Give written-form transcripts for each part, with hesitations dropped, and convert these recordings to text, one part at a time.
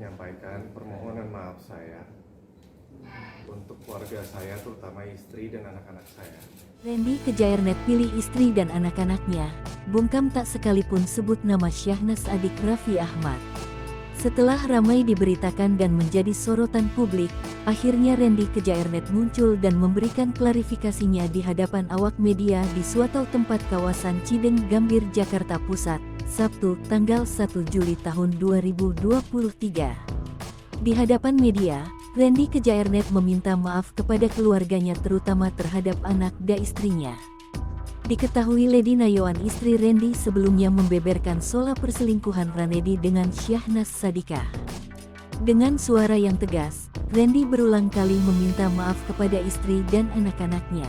menyampaikan permohonan maaf saya untuk keluarga saya, terutama istri dan anak-anak saya. Randy Kejairnet pilih istri dan anak-anaknya, bungkam tak sekalipun sebut nama Syahnas adik Raffi Ahmad. Setelah ramai diberitakan dan menjadi sorotan publik, akhirnya Randy Kejairnet muncul dan memberikan klarifikasinya di hadapan awak media di suatu tempat kawasan Cideng Gambir, Jakarta Pusat, Sabtu, tanggal 1 Juli tahun 2023. Di hadapan media, Randy Kejairnet meminta maaf kepada keluarganya terutama terhadap anak dan istrinya. Diketahui Lady Nayoan istri Randy sebelumnya membeberkan soal perselingkuhan Ranedy dengan Syahnas Sadikah. Dengan suara yang tegas, Randy berulang kali meminta maaf kepada istri dan anak-anaknya.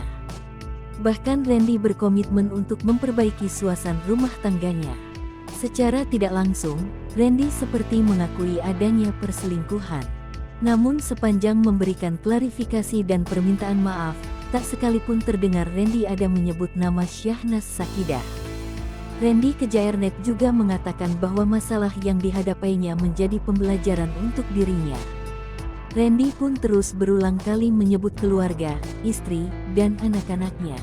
Bahkan Randy berkomitmen untuk memperbaiki suasana rumah tangganya. Secara tidak langsung, Randy seperti mengakui adanya perselingkuhan. Namun sepanjang memberikan klarifikasi dan permintaan maaf, tak sekalipun terdengar Randy ada menyebut nama Syahnas Sakidah. Randy Kejairnet juga mengatakan bahwa masalah yang dihadapinya menjadi pembelajaran untuk dirinya. Randy pun terus berulang kali menyebut keluarga, istri, dan anak-anaknya.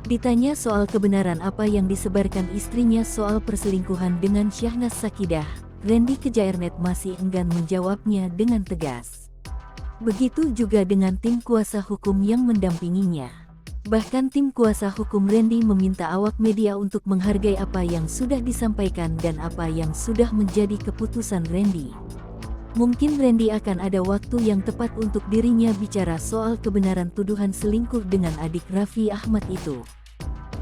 Ditanya soal kebenaran apa yang disebarkan istrinya soal perselingkuhan dengan Syahnas Sakidah, Randy Kejairnet masih enggan menjawabnya dengan tegas. Begitu juga dengan tim kuasa hukum yang mendampinginya. Bahkan tim kuasa hukum Randy meminta awak media untuk menghargai apa yang sudah disampaikan dan apa yang sudah menjadi keputusan Randy. Mungkin Randy akan ada waktu yang tepat untuk dirinya bicara soal kebenaran tuduhan selingkuh dengan adik Raffi Ahmad itu.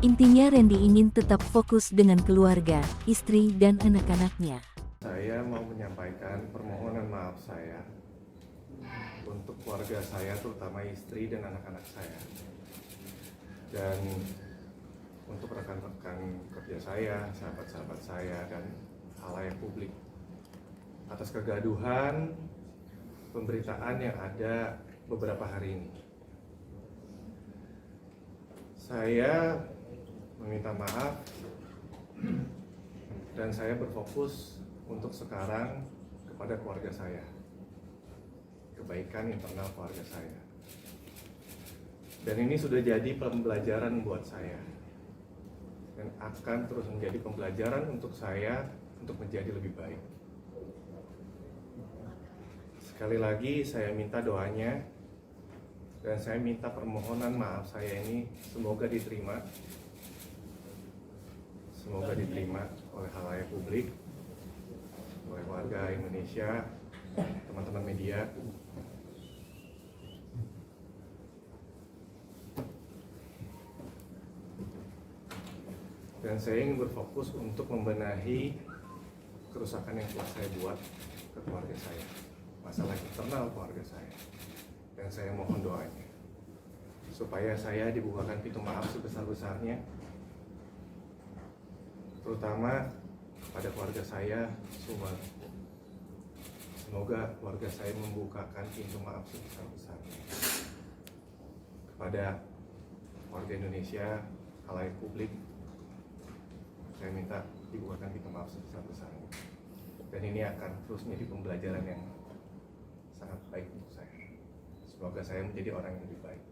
Intinya Randy ingin tetap fokus dengan keluarga, istri dan anak-anaknya. Saya mau menyampaikan permohonan maaf saya untuk keluarga saya, terutama istri dan anak-anak saya. Dan untuk rekan-rekan kerja saya, sahabat-sahabat saya, dan khalayak publik atas kegaduhan pemberitaan yang ada beberapa hari ini. Saya meminta maaf dan saya berfokus untuk sekarang kepada keluarga saya, kebaikan internal keluarga saya. Dan ini sudah jadi pembelajaran buat saya dan akan terus menjadi pembelajaran untuk saya untuk menjadi lebih baik. Sekali lagi saya minta doanya dan saya minta permohonan maaf saya ini semoga diterima. Semoga diterima oleh khalayak publik, oleh warga Indonesia, teman-teman media. Dan saya ingin berfokus untuk membenahi kerusakan yang telah saya buat ke keluarga saya, masalah internal keluarga saya. Dan saya mohon doanya supaya saya dibukakan pintu maaf sebesar-besarnya, terutama pada keluarga saya semua. Semoga keluarga saya membukakan pintu maaf sebesar-besarnya kepada warga Indonesia, khalayak publik. Saya minta dibukakan pintu maaf sebesar-besarnya. Dan ini akan terus menjadi pembelajaran yang sangat baik untuk saya. Semoga saya menjadi orang yang lebih baik.